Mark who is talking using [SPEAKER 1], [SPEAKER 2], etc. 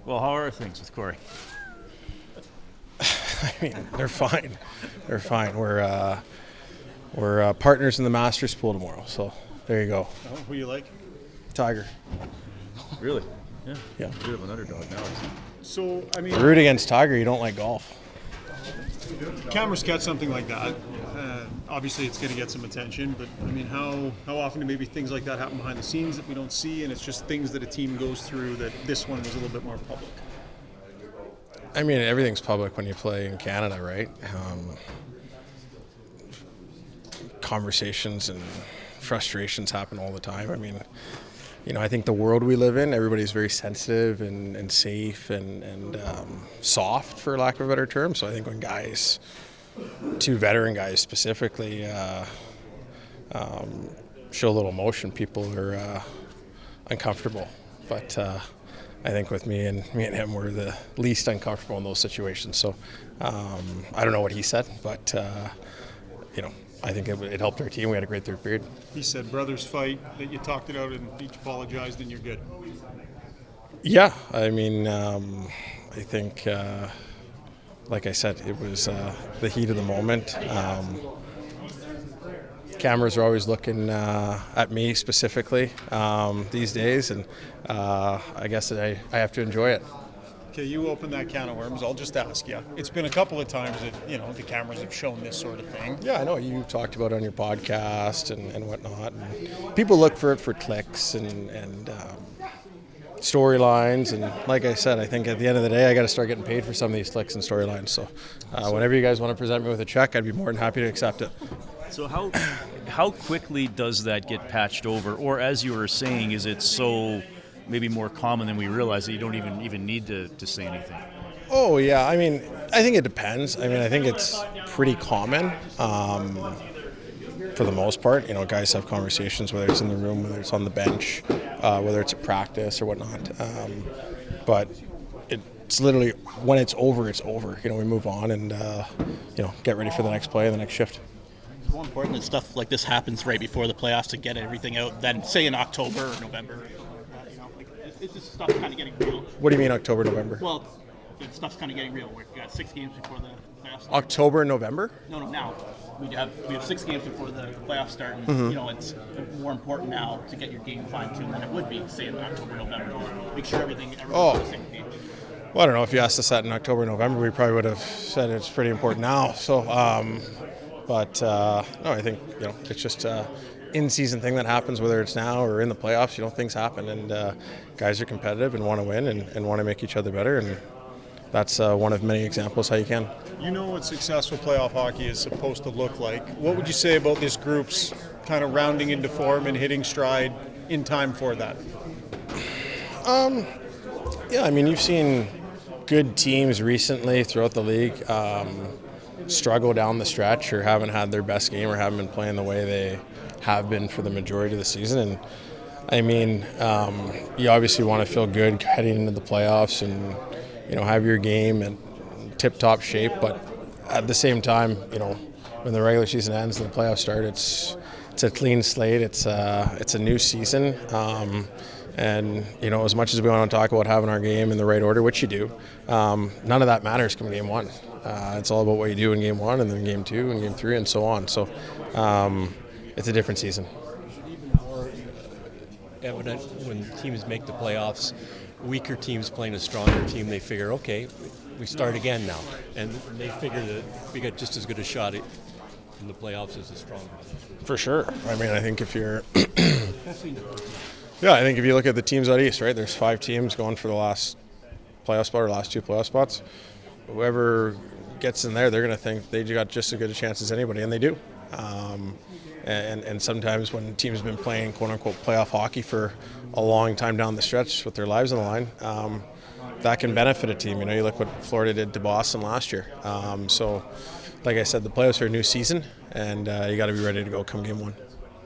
[SPEAKER 1] Well, how are things with Corey?
[SPEAKER 2] I mean, they're fine. They're fine. We're partners in the Masters pool tomorrow, so there you go.
[SPEAKER 3] Oh, who you like?
[SPEAKER 2] Tiger.
[SPEAKER 1] Really? Yeah.
[SPEAKER 2] Yeah.
[SPEAKER 1] A bit of an underdog now.
[SPEAKER 3] So, I mean,
[SPEAKER 2] Root against Tiger. You don't like golf.
[SPEAKER 3] cameras catch something like that. Obviously, it's going to get some attention, but I mean, how often do maybe things like that happen behind the scenes that we don't see, and it's just things that a team goes through that this one was a little bit more public?
[SPEAKER 2] I mean, everything's public when you play in Canada, right? Conversations and frustrations happen all the time. I mean, I think the world we live in, everybody's very sensitive and safe and soft, for lack of a better term. So I think when guys, two veteran guys specifically, show a little emotion, people are uncomfortable. But I think with me and him, we're the least uncomfortable in those situations. So I don't know what he said, but I think it helped our team. We had a great third period.
[SPEAKER 3] He said, brothers fight, that you talked it out and each apologized and you're good.
[SPEAKER 2] Yeah, I mean, I think, like I said, it was the heat of the moment. Cameras are always looking at me specifically these days, and I guess that I have to enjoy it.
[SPEAKER 3] Okay, you open that can of worms. I'll just ask you. It's been a couple of times that, the cameras have shown this sort of thing.
[SPEAKER 2] Yeah, I know you talked about it on your podcast and whatnot. And people look for it for clicks and storylines. And like I said, I think at the end of the day, I got to start getting paid for some of these clicks and storylines. So whenever you guys want to present me with a check, I'd be more than happy to accept it.
[SPEAKER 1] So how quickly does that get patched over? Or as you were saying, is it so maybe more common than we realize that you don't even need to say anything?
[SPEAKER 2] Oh, yeah. I mean, I think it depends. I mean, I think it's pretty common for the most part. Guys have conversations, whether it's in the room, whether it's on the bench, whether it's at practice or whatnot. But it's literally, when it's over, it's over. We move on and, get ready for the next play and the next shift.
[SPEAKER 4] It's more important that stuff like this happens right before the playoffs to get everything out than, say, in October or November. It's just stuff kind of getting real.
[SPEAKER 2] What do you mean October, November?
[SPEAKER 4] Well, stuff's kind of getting real. We've got 6 games before the playoffs start.
[SPEAKER 2] October and November?
[SPEAKER 4] No, now. We have 6 games before the playoffs start, and it's more important now to get your game fine-tuned than it would be, say, in October, November. Make sure everybody's on the same page.
[SPEAKER 2] Well, I don't know. If you asked us that in October, November, we probably would have said it's pretty important now. So, no, I think, it's just in-season thing that happens, whether it's now or in the playoffs. Things happen, and guys are competitive and want to win and want to make each other better, and that's one of many examples how you can.
[SPEAKER 3] You know what successful playoff hockey is supposed to look like. What would you say about this group's kind of rounding into form and hitting stride in time for that?
[SPEAKER 2] Yeah, I mean, you've seen good teams recently throughout the league struggle down the stretch or haven't had their best game or haven't been playing the way they have been for the majority of the season. And I mean, you obviously want to feel good heading into the playoffs and have your game in tip-top shape, but at the same time, when the regular season ends and the playoffs start, it's a clean slate. It's a new season, and as much as we want to talk about having our game in the right order, which you do, none of that matters come game one. It's all about what you do in game one and then game two and game three and so on. So it's a different season.
[SPEAKER 5] Even more evident when teams make the playoffs. Weaker teams playing a stronger team, they figure, okay, we start again now. And they figure that we got just as good a shot in the playoffs as the stronger team.
[SPEAKER 2] For sure. I mean, I think if you're... Yeah, I think if you look at the teams out east, right, there's 5 teams going for the last playoff spot or last 2 playoff spots. Whoever gets in there, they're going to think they got just as good a chance as anybody, and they do. And sometimes when teams have been playing quote-unquote playoff hockey for a long time down the stretch with their lives on the line, that can benefit a team. You look what Florida did to Boston last year. So, like I said, the playoffs are a new season, and you got to be ready to go come game one.